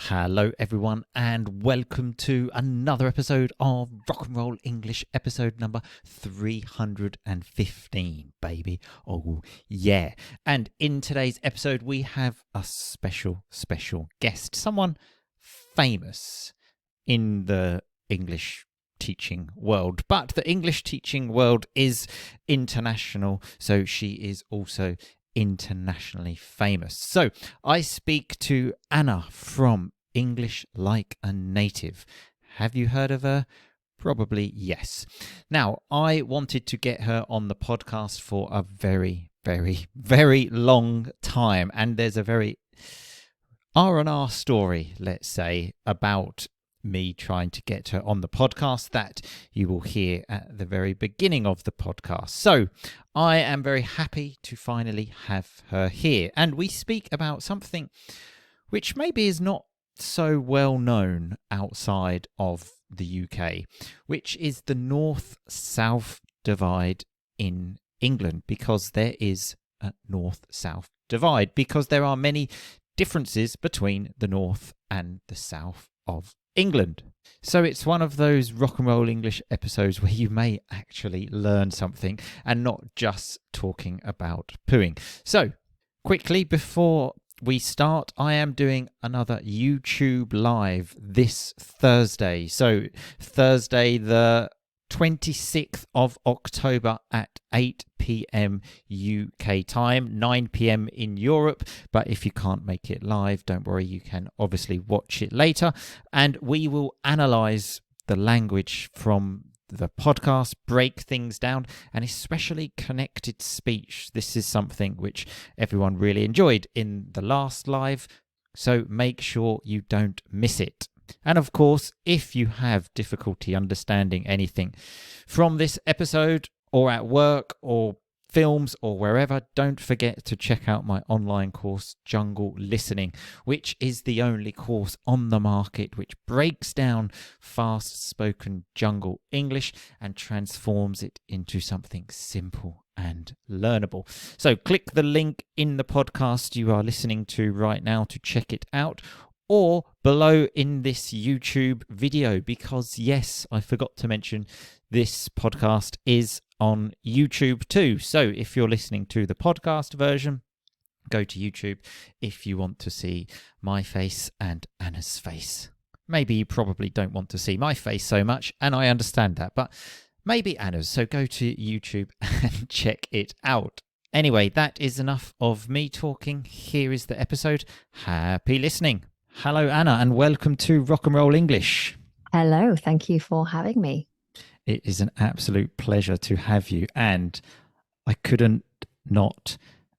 Hello everyone and welcome to another episode of RnR English, episode number 315, baby. Oh yeah. And in today's episode we have a special guest, someone famous in the English teaching world, but the English teaching world is international, so she is also internationally famous. So I speak to Anna from English Like a Native. Have you heard of her? Probably yes. Now, I wanted to get her on the podcast for a very long time, and there's a very R&R story, let's say, about me trying to get her on the podcast that you will hear at the very beginning of the podcast. So I am very happy to finally have her here, and we speak about something which maybe is not so well known outside of the UK, which is the North-South divide in England, because there is a North-South divide, because there are many differences between the North and the South of England. So it's one of those RnR English episodes where you may actually learn something and not just talking about pooing. So quickly before we start, I am doing another YouTube live this Thursday. So Thursday the 26th of October at 8 p.m. UK time, 9 p.m. in Europe. But if you can't make it live, don't worry, you can obviously watch it later. And we will analyze the language from the podcast, break things down, and especially connected speech. This is something which everyone really enjoyed in the last live, so make sure you don't miss it. And of course, if you have difficulty understanding anything from this episode, or at work, or films, or wherever, don't forget to check out my online course, Jungle Listening, which is the only course on the market which breaks down fast-spoken jungle English and transforms it into something simple and learnable. So click the link in the podcast you are listening to right now to check it out, or below in this YouTube video, because yes, I forgot to mention this podcast is on YouTube too. So if you're listening to the podcast version, go to YouTube if you want to see my face and Anna's face. Maybe you probably don't want to see my face so much, and I understand that, but maybe Anna's. So go to YouTube and check it out. Anyway, that is enough of me talking. Here is the episode. Happy listening. Hello, Anna, and welcome to RnR English. Hello, thank you for having me. It is an absolute pleasure to have you, and I couldn't not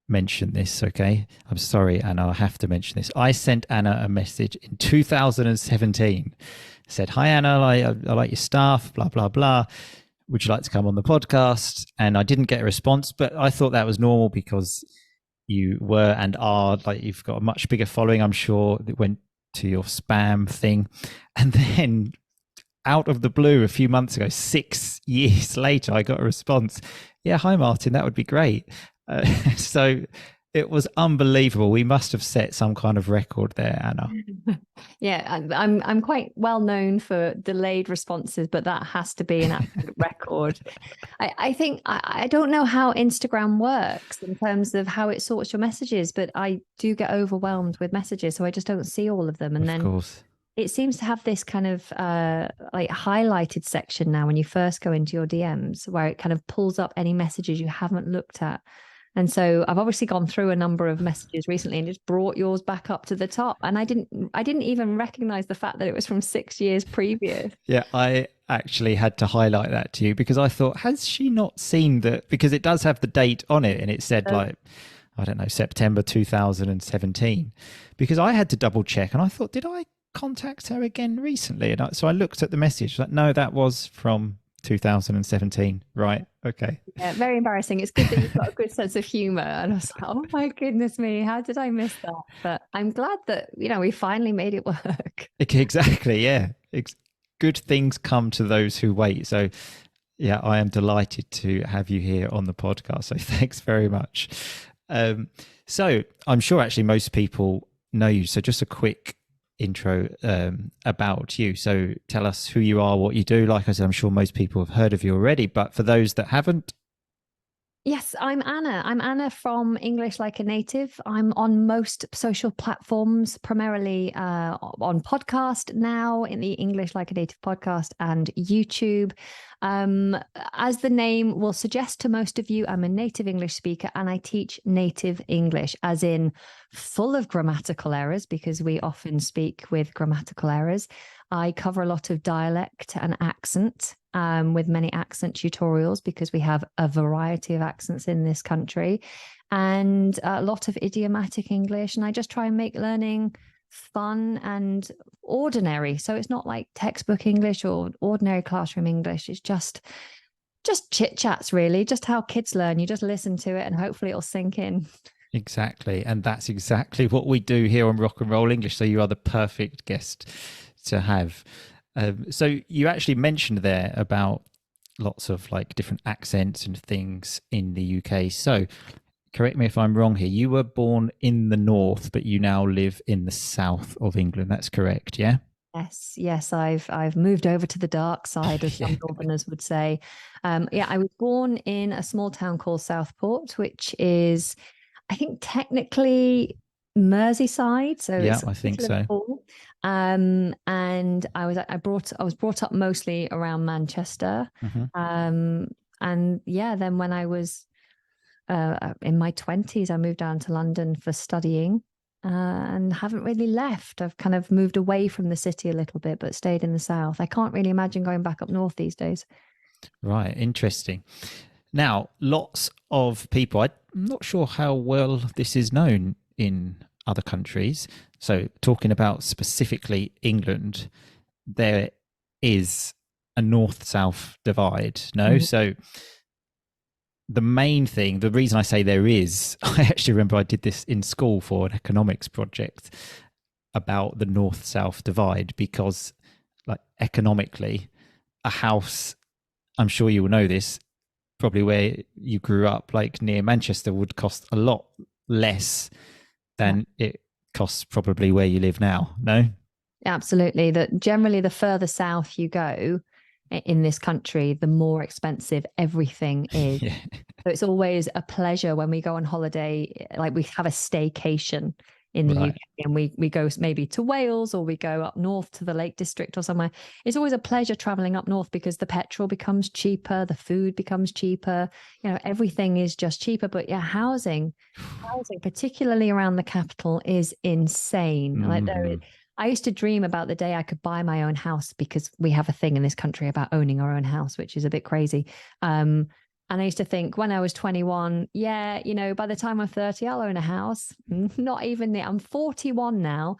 mention this, okay? I'm sorry, Anna, I have to mention this. I sent Anna a message in 2017. I said, hi, Anna, I like your stuff, blah, blah, blah. Would you like to come on the podcast? And I didn't get a response, but I thought that was normal because you were and are, like, you've got a much bigger following, I'm sure. It went to your spam thing, and then out of the blue a few months ago, 6 years later, I got a response. Yeah, hi Martin, that would be great. So it was unbelievable. We must have set some kind of record there, Anna. Yeah, I'm quite well known for delayed responses, but that has to be an absolute record. I think I don't know how Instagram works in terms of how it sorts your messages, but I do get overwhelmed with messages, so I just don't see all of them. And of course, it seems to have this kind of like highlighted section now when you first go into your DMs, where it kind of pulls up any messages you haven't looked at. And so I've obviously gone through a number of messages recently and just brought yours back up to the top. And I didn't even recognize the fact that it was from 6 years previous. Yeah, I actually had to highlight that to you because I thought, has she not seen that? Because it does have the date on it, and it said like, I don't know, September 2017. Because I had to double check, and I thought, did I contact her again recently? And so I looked at the message, like, no, that was from 2017, right? Okay. Yeah, very embarrassing. It's good that you've got a good sense of humor. And I was like, oh my goodness me, how did I miss that? But I'm glad that, we finally made it work. Exactly, yeah. Good things come to those who wait. So yeah, I am delighted to have you here on the podcast. So thanks very much. So I'm sure actually most people know you. So just a quick intro about you. So tell us who you are, what you do. Like I said, I'm sure most people have heard of you already, but for those that haven't. Yes, I'm Anna. I'm Anna from English Like a Native. I'm on most social platforms, primarily on podcast now, in the English Like a Native podcast, and YouTube. As the name will suggest to most of you, I'm a native English speaker and I teach native English, as in full of grammatical errors, because we often speak with grammatical errors. I cover a lot of dialect and accent, with many accent tutorials, because we have a variety of accents in this country, and a lot of idiomatic English. And I just try and make learning fun and ordinary. So it's not like textbook English or ordinary classroom English. It's just chit chats, really, just how kids learn. You just listen to it and hopefully it'll sink in. Exactly. And that's exactly what we do here on RnR English. So you are the perfect guest to have. So you actually mentioned there about lots of like different accents and things in the UK. So correct me if I'm wrong here. You were born in the north, but you now live in the south of England. That's correct, yeah? Yes. I've moved over to the dark side, as some Northerners would say. I was born in a small town called Southport, which is, I think, technically Merseyside. So Yeah, it's I think so. Liverpool. And I was brought up mostly around Manchester. And yeah, then when I was in my 20s, I moved down to London for studying, and haven't really left. I've kind of moved away from the city a little bit, but stayed in the south. I can't really imagine going back up north these days. Right, interesting. Now, lots of people, I'm not sure how well this is known in other countries. So, talking about specifically England, there is a north-south divide, no? Mhm. So, the main thing, the reason I say there is, I actually remember I did this in school for an economics project about the north-south divide, because, like, economically, a house, I'm sure you will know this, probably where you grew up, like near Manchester, would cost a lot less than it costs probably where you live now. No? Absolutely. That generally, the further south you go in this country, the more expensive everything is. Yeah. So it's always a pleasure when we go on holiday, like we have a staycation in the Right. UK, and we go maybe to Wales, or we go up north to the Lake District or somewhere. It's always a pleasure traveling up north, because the petrol becomes cheaper, the food becomes cheaper, everything is just cheaper. But yeah, housing, particularly around the capital, is insane. Like I used to dream about the day I could buy my own house, because we have a thing in this country about owning our own house, which is a bit crazy. And I used to think when I was 21, by the time I'm 30, I'll own a house. Not even near. I'm 41 now.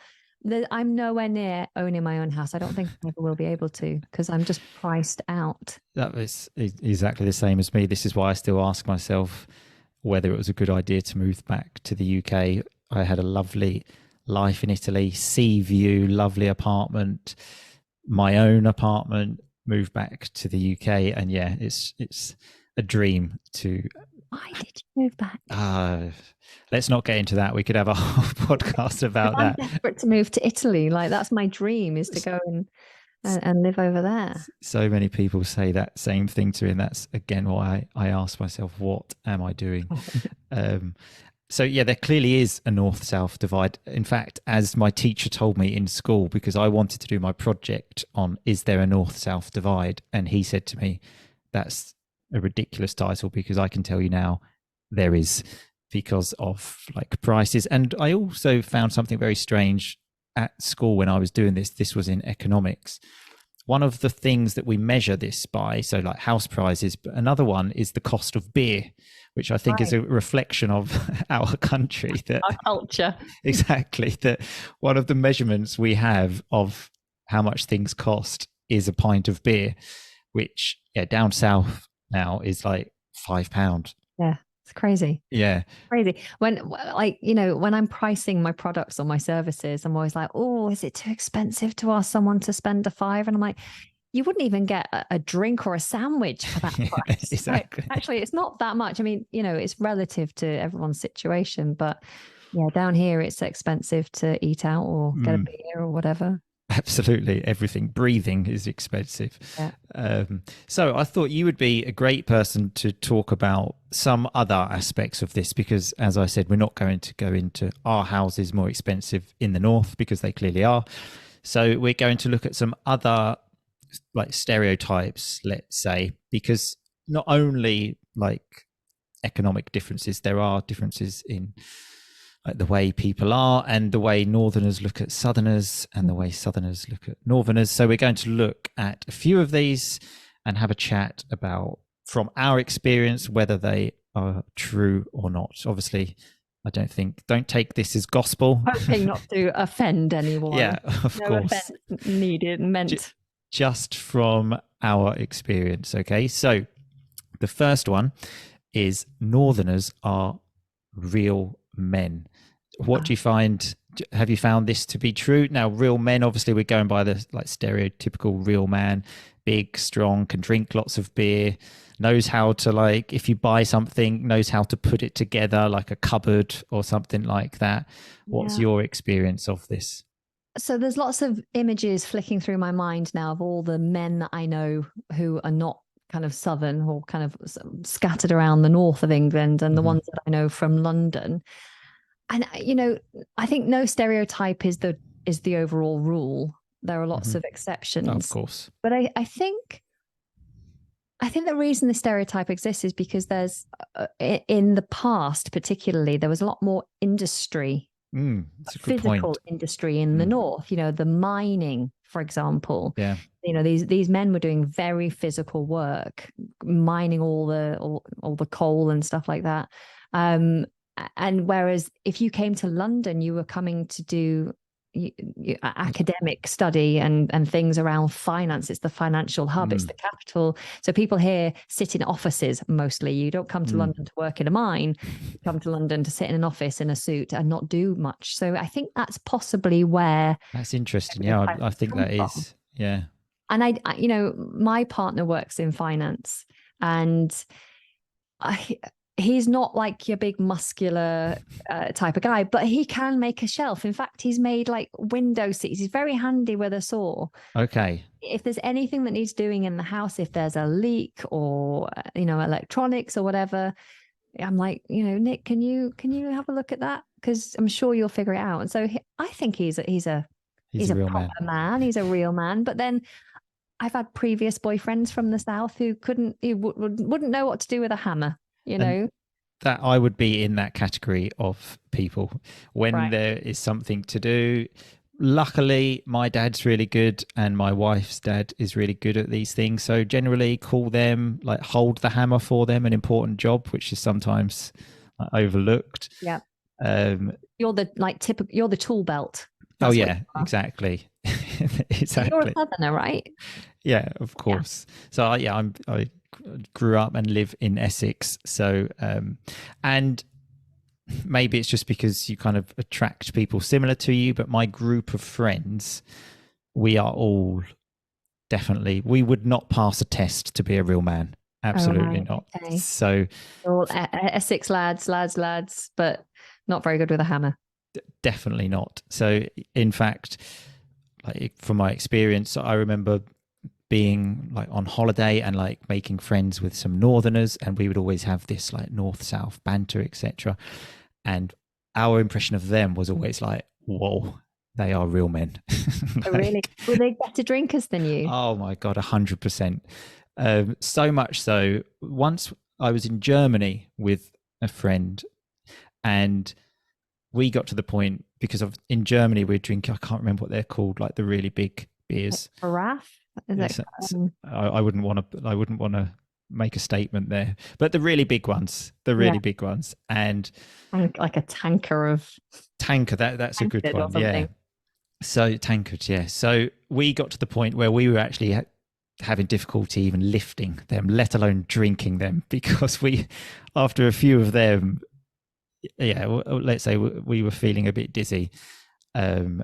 I'm nowhere near owning my own house. I don't think I ever will be able to, because I'm just priced out. That was exactly the same as me. This is why I still ask myself whether it was a good idea to move back to the UK. I had a lovely life in Italy, sea view, lovely apartment, my own apartment, moved back to the UK. And yeah, it's a dream to. Why did you move back? Let's not get into that. We could have a whole podcast about that. I'm desperate to move to Italy. Like, that's my dream, is to go and live over there. So many people say that same thing to me, and that's again why I ask myself, what am I doing? So yeah, there clearly is a north-south divide. In fact, as my teacher told me in school, because I wanted to do my project on is there a north-south divide, and he said to me, that's a ridiculous title, because I can tell you now there is, because of like prices. And I also found something very strange at school when I was doing this. This was in economics. One of the things that we measure this by, so like house prices, but another one is the cost of beer, which I think is a reflection of our country, that our culture. Exactly. That one of the measurements we have of how much things cost is a pint of beer, which down south now is like £5. Yeah, it's crazy. Yeah. Crazy. When I'm pricing my products or my services, I'm always like, oh, is it too expensive to ask someone to spend a £5? And I'm like, you wouldn't even get a drink or a sandwich for that price. Exactly. Actually, it's not that much. I mean, it's relative to everyone's situation, but Yeah, down here it's expensive to eat out or get a beer or whatever. Absolutely, everything. Breathing is expensive. Yeah. So I thought you would be a great person to talk about some other aspects of this because, as I said, we're not going to go into our houses more expensive in the north because they clearly are. So we're going to look at some other like stereotypes, let's say, because not only like economic differences, there are differences in like the way people are and the way northerners look at southerners and the way southerners look at northerners. So we're going to look at a few of these and have a chat about, from our experience, whether they are true or not. Obviously, don't take this as gospel. Hoping not to offend anyone. Yeah, of course. Offense needed, meant. Just from our experience. Okay, so the first one is northerners are real men. What do you find? Have you found this to be true? Now, real men, obviously, we're going by the like stereotypical real man, big, strong, can drink lots of beer, knows how to, like, if you buy something, knows how to put it together like a cupboard or something like that. What's your experience of this? So there's lots of images flicking through my mind now of all the men that I know who are not kind of southern or kind of scattered around the north of England, and the ones that I know from London. And I think no stereotype is the overall rule. There are lots of exceptions, of course. But I think the reason the stereotype exists is because there's in the past, particularly, there was a lot more industry. Physical industry in the north, the mining, for example. Yeah. These men were doing very physical work, mining all the coal and stuff like that. And whereas if you came to London, you were coming to do academic study and things around finance. It's the financial hub, it's the capital. So people here sit in offices mostly. You don't come to London to work in a mine. You come to London to sit in an office in a suit and not do much. So I think that's possibly where. That's interesting. Yeah, I think that is. Yeah. And I my partner works in finance, and he's not like your big muscular type of guy, but he can make a shelf. In fact, he's made like window seats. He's very handy with a saw. Okay. If there's anything that needs doing in the house, if there's a leak or, electronics or whatever, I'm like, Nick, can you have a look at that? Because I'm sure you'll figure it out. And so I think he's a real proper man. He's a real man. But then I've had previous boyfriends from the South who wouldn't know what to do with a hammer. That I would be in that category of people when there is something to do. Luckily, my dad's really good and my wife's dad is really good at these things. So generally call them, like hold the hammer for them, an important job, which is sometimes overlooked. Yeah. You're the tool belt. That's exactly. Exactly. You're a southerner, right? Yeah, of course. Yeah. So I grew up and live in Essex. So, and maybe it's just because you kind of attract people similar to you, but my group of friends, we are all we would not pass a test to be a real man. Absolutely not. Okay. So all Essex lads, but not very good with a hammer. Definitely not. So in fact, like from my experience, I remember being like on holiday and like making friends with some northerners, and we would always have this like north-south banter, etc. And our impression of them was always like, whoa, they are real men. Like, really? Were they better drinkers than you? Oh my God, 100%. So much so, once I was in Germany with a friend, and we got to the point, because in Germany we're drinking, I can't remember what they're called, like the really big beers. Carafe? I wouldn't want to make a statement there, but the really big ones, big ones, and like a tanker. That's a good one. Yeah. So tankard. Yeah. So we got to the point where we were actually having difficulty even lifting them, let alone drinking them, because after a few of them, let's say we were feeling a bit dizzy.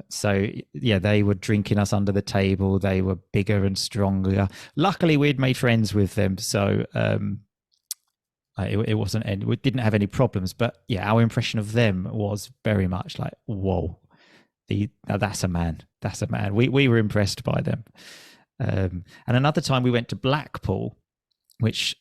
So yeah, they were drinking us under the table. They were bigger and stronger. Luckily, we'd made friends with them, so It wasn't any, we didn't have any problems, but yeah, our impression of them was very much like, whoa, now that's a man. That's a man. We were impressed by them. And another time we went to Blackpool, which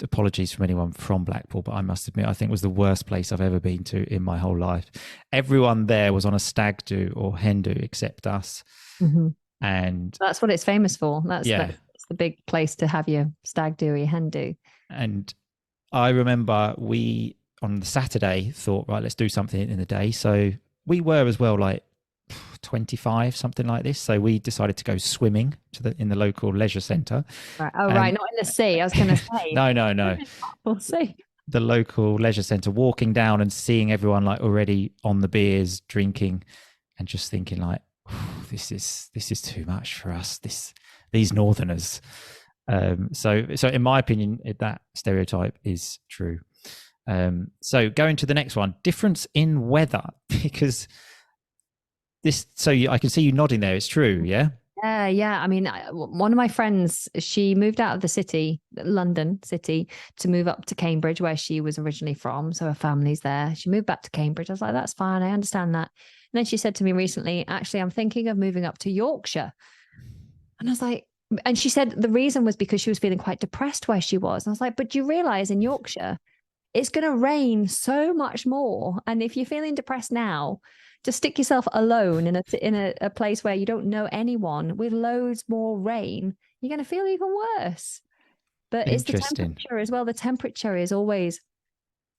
apologies from anyone from Blackpool, but I must admit, I think was the worst place I've ever been to in my whole life. Everyone there was on a stag do or hen do except us. Mm-hmm. And that's what it's famous for. That's the big place to have your stag do or your hen do. And I remember we on the Saturday thought, right, let's do something in the day. So we were as well like 25, something like this. So we decided to go swimming in the local leisure centre. Right. Oh, right, not in the sea. I was going to say. No. We'll see. The local leisure centre, walking down and seeing everyone like already on the beers, drinking, and just thinking like, this is too much for us. These Northerners. So in my opinion, that stereotype is true. So going to the next one, difference in weather, because I can see you nodding there. It's true, yeah? Yeah. I mean, one of my friends, she moved out of the city, London city, to move up to Cambridge, where she was originally from. So her family's there. She moved back to Cambridge. I was like, that's fine. I understand that. And then she said to me recently, actually, I'm thinking of moving up to Yorkshire. And I was like, and she said the reason was because she was feeling quite depressed where she was. And I was like, but do you realize in Yorkshire, it's going to rain so much more. And if you're feeling depressed now, just stick yourself alone in a place where you don't know anyone with loads more rain. You're going to feel even worse. But it's the temperature as well. The temperature is always,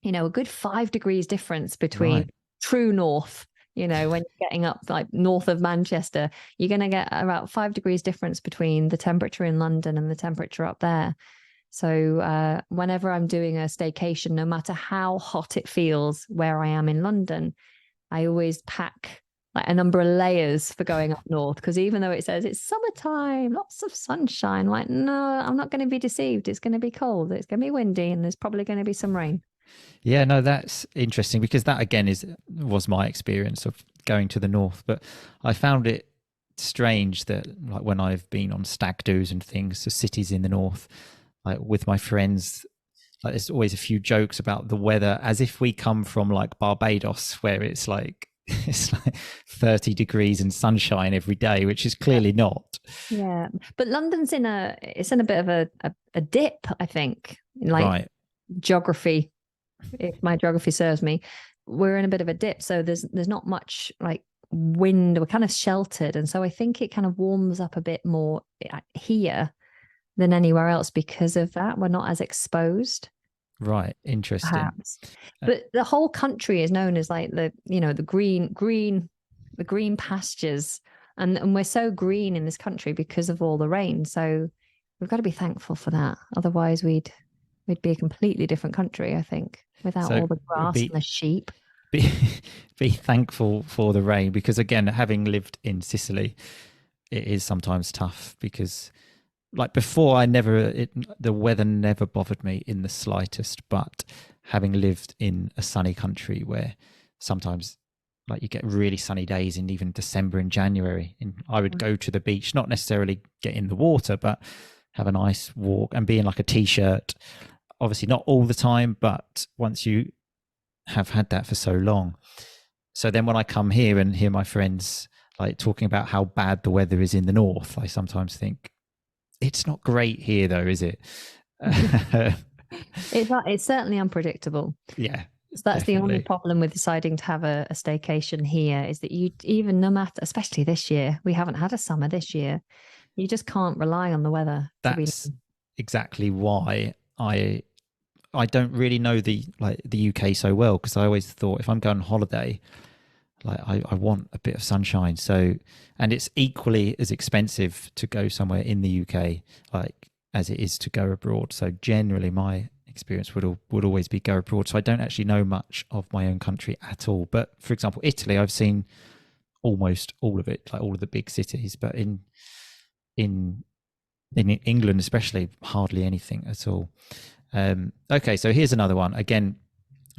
a good 5 degrees difference between true north. When you're getting up like north of Manchester, you're going to get about 5 degrees difference between the temperature in London and the temperature up there. So whenever I'm doing a staycation, no matter how hot it feels where I am in London, I always pack like a number of layers for going up north, because even though it says it's summertime, lots of sunshine, like, no, I'm not going to be deceived. It's going to be cold. It's going to be windy, and there's probably going to be some rain. Yeah, no, that's interesting, because that again was my experience of going to the north. But I found it strange that like when I've been on stag do's and things, so cities in the north, like with my friends, like there's always a few jokes about the weather, as if we come from like Barbados, where it's like 30 degrees and sunshine every day, which is clearly not. Yeah, but London's in a bit of a dip, I think, like geography. If my geography serves me, we're in a bit of a dip, so there's not much like wind. We're kind of sheltered, and so I think it kind of warms up a bit more here than anywhere else because of that. We're not as exposed. Right, interesting. Perhaps. But the whole country is known as like the green pastures, and we're so green in this country because of all the rain. So we've got to be thankful for that. Otherwise, we'd be a completely different country, I think, without all the grass and the sheep. Be thankful for the rain, because again, having lived in Sicily, it is sometimes tough, because like before, the weather never bothered me in the slightest. But having lived in a sunny country where sometimes like you get really sunny days in even December and January, and I would go to the beach, not necessarily get in the water, but have a nice walk and be in like a t-shirt. Obviously not all the time, but once you have had that for so long. So then when I come here and hear my friends like talking about how bad the weather is in the north, I sometimes think, it's not great here though, is it? It's certainly unpredictable. Yeah. So that's definitely the only problem with deciding to have a staycation here, is that you, even no matter, especially this year, we haven't had a summer this year. You just can't rely on the weather. That's exactly why I don't really know the UK so well, because I always thought if I'm going on holiday, like I want a bit of sunshine. So, and it's equally as expensive to go somewhere in the UK like as it is to go abroad. So generally my experience would always be go abroad. So I don't actually know much of my own country at all. But for example, Italy, I've seen almost all of it, like all of the big cities, but in England especially, hardly anything at all. Okay, so here's another one. Again,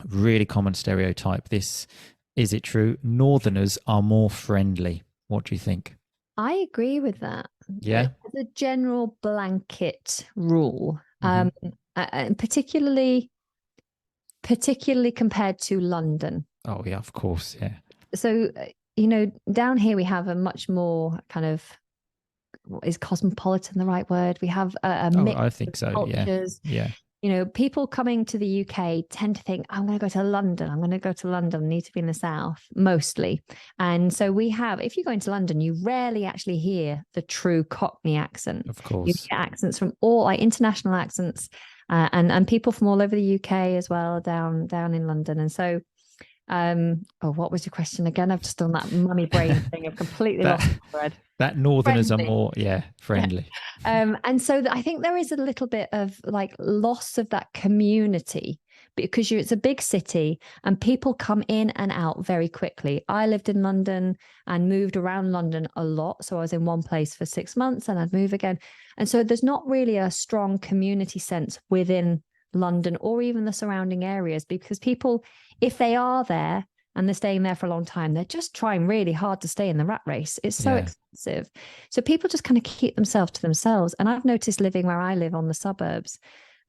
really common stereotype. Is it true? Northerners are more friendly. What do you think? I agree with that. Yeah. As a general blanket rule. And and particularly compared to London. Oh yeah, of course, yeah. So down here we have a much more kind of, is cosmopolitan the right word? We have a mix I think of so. cultures. Yeah. People coming to the UK tend to think, I'm going to go to London. I'm going to go to London. I need to be in the south, mostly. And so if you go into London, you rarely actually hear the true Cockney accent. Of course. You hear accents from all, like, international accents, and people from all over the UK as well, down in London. And so, what was your question again? I've just done that mummy brain thing. I've completely lost the thread. That northerners Friendly. are more, friendly. And so I think there is a little bit of like loss of that community, because it's a big city and people come in and out very quickly. I lived in London and moved around London a lot. So I was in one place for 6 months and I'd move again. And so there's not really a strong community sense within London or even the surrounding areas, because people, if they are there and they're staying there for a long time, they're just trying really hard to stay in the rat race. It's so expensive. So people just kind of keep themselves to themselves. And I've noticed, living where I live on the suburbs,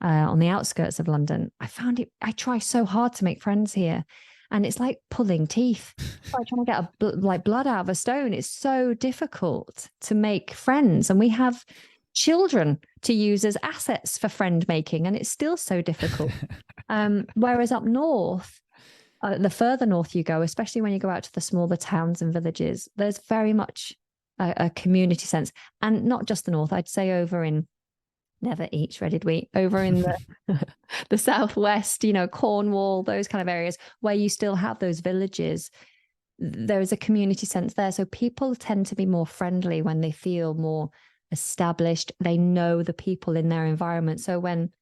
on the outskirts of London, I try so hard to make friends here. And it's like pulling teeth. It's like trying to get blood out of a stone. It's so difficult to make friends. And we have children to use as assets for friend making, and it's still so difficult. Whereas up north, the further north you go, especially when you go out to the smaller towns and villages, there's very much a community sense. And not just the north, I'd say over in, never eat shredded wheat, over in the southwest, Cornwall, those kind of areas where you still have those villages, there is a community sense there. So people tend to be more friendly when they feel more established. They know the people in their environment. So when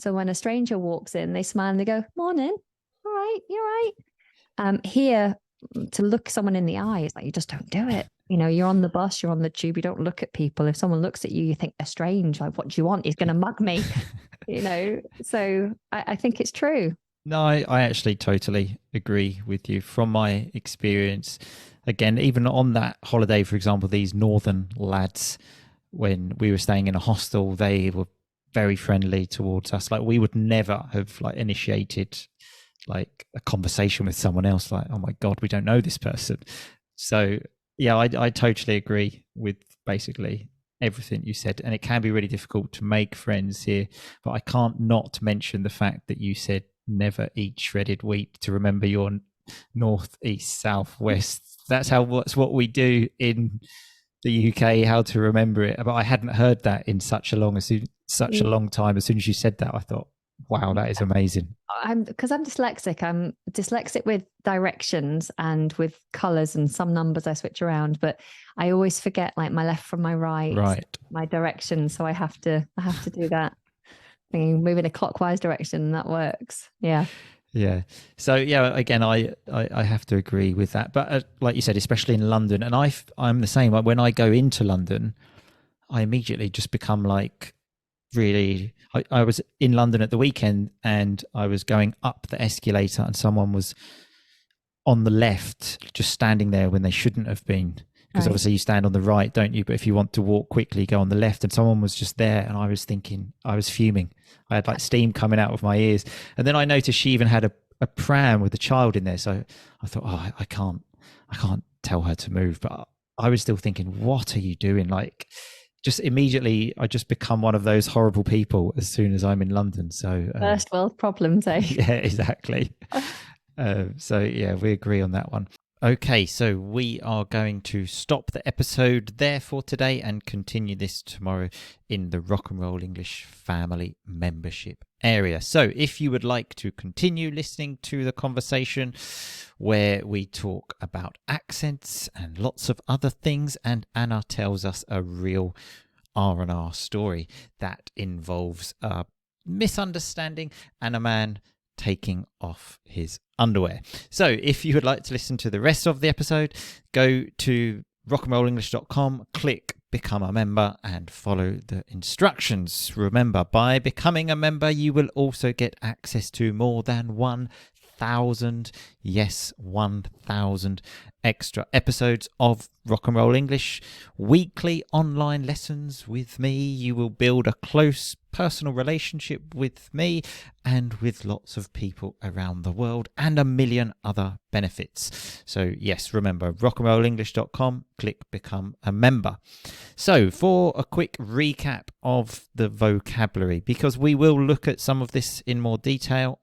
a stranger walks in, they smile and they go, "Morning. All right, you're right." Here, to look someone in the eye is like, you just don't do it. You're on the bus, you're on the tube, you don't look at people. If someone looks at you, you think they're strange. Like, what do you want? He's going to mug me. So I think it's true. No, I actually totally agree with you. From my experience, again, even on that holiday, for example, these northern lads, when we were staying in a hostel, they were very friendly towards us. Like, we would never have initiated like a conversation with someone else, like, oh my God, we don't know this person. So yeah, I totally agree with basically everything you said. And it can be really difficult to make friends here, but I can't not mention the fact that you said never eat shredded wheat to remember your north, east, south, west. That's what we do in the UK, how to remember it. But I hadn't heard that in such a long time. As soon as you said that, I thought, wow, that is amazing. Because I'm dyslexic. I'm dyslexic with directions and with colors, and some numbers I switch around, but I always forget like my left from my right, my direction. So I have to do that. Move in a clockwise direction, and that works. Yeah. So yeah, again, I have to agree with that. But like you said, especially in London, and I'm the same. Like, when I go into London, I immediately just become like, really, I was in London at the weekend and I was going up the escalator and someone was on the left, just standing there when they shouldn't have been, because obviously you stand on the right, don't you? But if you want to walk quickly, go on the left. And someone was just there, and I was thinking, I was fuming. I had like steam coming out of my ears. And then I noticed she even had a pram with a child in there. So I thought, oh, I can't tell her to move. But I was still thinking, what are you doing? Like, just immediately, I just become one of those horrible people as soon as I'm in London. So first world problems, eh? Yeah, exactly. So yeah, we agree on that one. Okay, so we are going to stop the episode there for today and continue this tomorrow in the RnR English family membership area. So if you would like to continue listening to the conversation where we talk about accents and lots of other things, and Anna tells us a real R&R story that involves a misunderstanding and a man taking off his underwear. So if you would like to listen to the rest of the episode, go to rockandrollenglish.com, click become a member and follow the instructions. Remember, by becoming a member, you will also get access to more than 1,000 1,000, yes, 1,000 extra episodes of RnR English, weekly online lessons with me. You will build a close personal relationship with me and with lots of people around the world, and a million other benefits. So yes, remember, rocknrolenglish.com, click become a member. So for a quick recap of the vocabulary, because we will look at some of this in more detail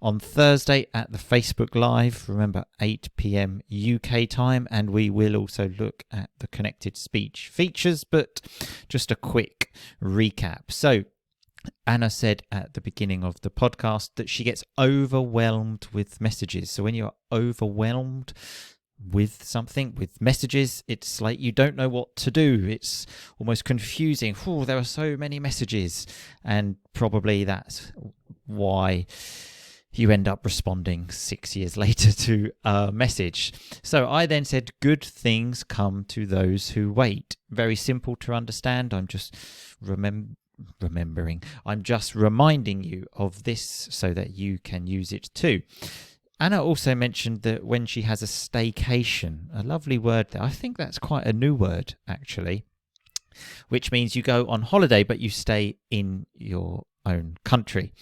on Thursday at the Facebook Live, remember 8 p.m. UK time, and we will also look at the connected speech features, but just a quick recap. So Anna said at the beginning of the podcast that she gets overwhelmed with messages. So when you're overwhelmed with something, with messages, it's like you don't know what to do. It's almost confusing. Oh, there are so many messages, and probably that's why you end up responding 6 years later to a message. So I then said, good things come to those who wait. Very simple to understand. I'm just I'm just reminding you of this so that you can use it too. Anna also mentioned that when she has a staycation, a lovely word there. I think that's quite a new word, actually, which means you go on holiday, but you stay in your own country.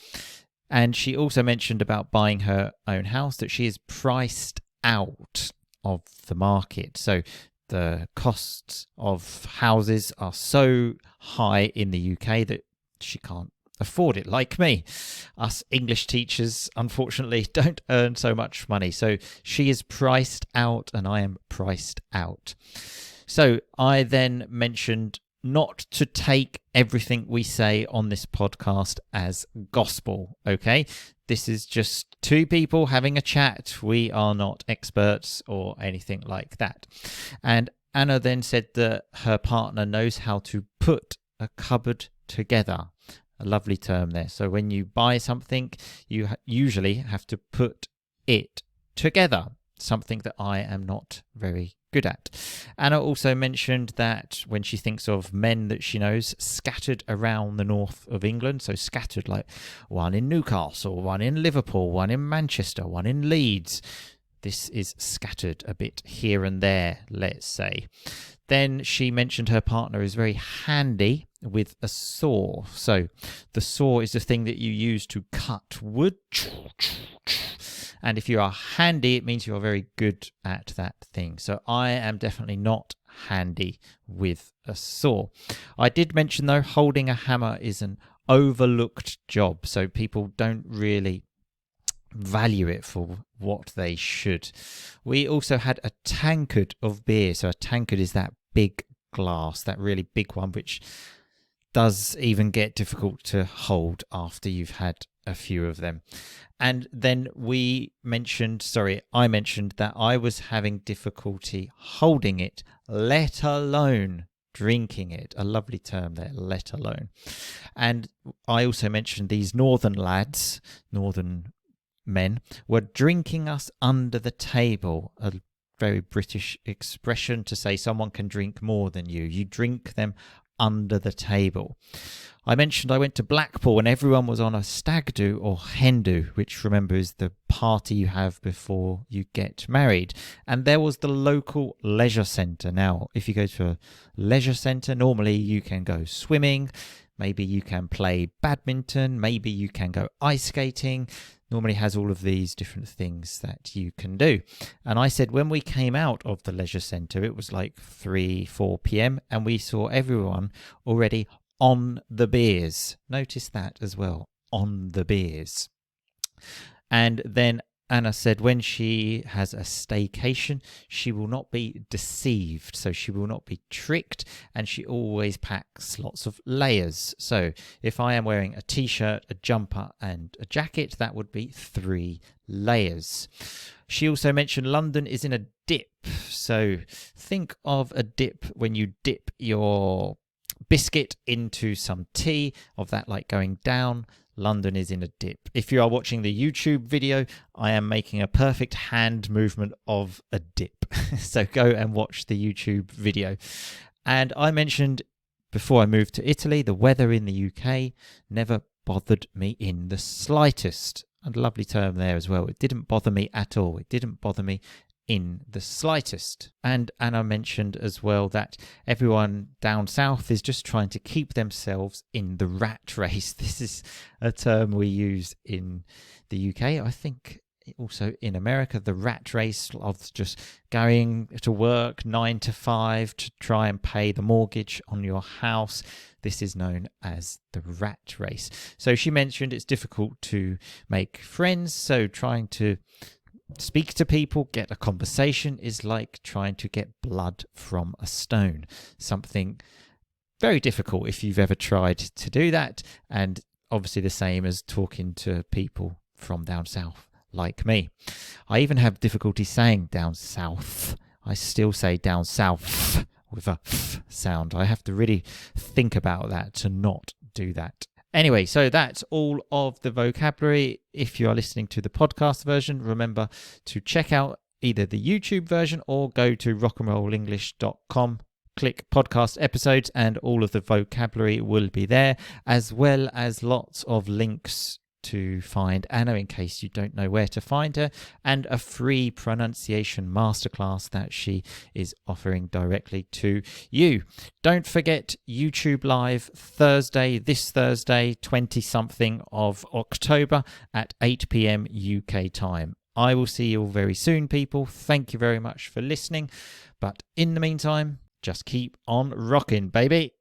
And she also mentioned about buying her own house, that she is priced out of the market. So the costs of houses are so high in the UK that she can't afford it, like me. Us English teachers, unfortunately, don't earn so much money. So she is priced out and I am priced out. So I then mentioned not to take everything we say on this podcast as gospel, okay? This is just two people having a chat. We are not experts or anything like that. And Anna then said that her partner knows how to put a cupboard together. A lovely term there. So when you buy something, you usually have to put it together, something that I am not very good at. Anna also mentioned that when she thinks of men that she knows scattered around the north of England, so scattered like one in Newcastle, one in Liverpool, one in Manchester, one in Leeds. This is scattered a bit here and there, let's say. Then she mentioned her partner is very handy with a saw. So the saw is the thing that you use to cut wood. And if you are handy, it means you're very good at that thing. So I am definitely not handy with a saw. I did mention, though, holding a hammer is an overlooked job. So people don't really value it for what they should. We also had a tankard of beer. So a tankard is that big glass, that really big one, which does even get difficult to hold after you've had a few of them. And then I mentioned that I was having difficulty holding it, let alone drinking it. A lovely term there, let alone. And I also mentioned these northern lads, northern men, were drinking us under the table. A very British expression to say someone can drink more than you. You drink them under the table. I mentioned I went to Blackpool and everyone was on a stag do or hen do, which, remember, is the party you have before you get married. And there was the local leisure centre. Now, if you go to a leisure centre, normally you can go swimming, maybe you can play badminton, maybe you can go ice skating. Normally has all of these different things that you can do. And I said when we came out of the leisure centre, it was like 3-4 p.m. and we saw everyone already on the beers. Notice that as well, on the beers. And then Anna said when she has a staycation, she will not be deceived, so she will not be tricked, and she always packs lots of layers. So if I am wearing a t-shirt, a jumper, and a jacket, that would be 3 layers. She also mentioned London is in a dip. So think of a dip when you dip your biscuit into some tea, of that like going down. London is in a dip. If you are watching the YouTube video, I am making a perfect hand movement of a dip. So go and watch the YouTube video. And I mentioned before I moved to Italy, the weather in the UK never bothered me in the slightest. a lovely term there as well. It didn't bother me at all. It didn't bother me in the slightest. And Anna mentioned as well that everyone down south is just trying to keep themselves in the rat race. This is a term we use in the UK. I think also in America, the rat race of just going to work 9 to 5 to try and pay the mortgage on your house. This is known as the rat race. So she mentioned it's difficult to make friends, so trying to speak to people, get a conversation is like trying to get blood from a stone. Something very difficult if you've ever tried to do that, and obviously the same as talking to people from down south like me. I even have difficulty saying down south. I still say down south with a f sound. I have to really think about that to not do that. Anyway, so that's all of the vocabulary. If you are listening to the podcast version, remember to check out either the YouTube version or go to rockandrollenglish.com. Click podcast episodes and all of the vocabulary will be there, as well as lots of links to find Anna in case you don't know where to find her, and a free pronunciation masterclass that she is offering directly to you. Don't forget YouTube Live this Thursday, 20-something of October at 8 p.m. UK time. I will see you all very soon, people. Thank you very much for listening. But in the meantime, just keep on rocking, baby.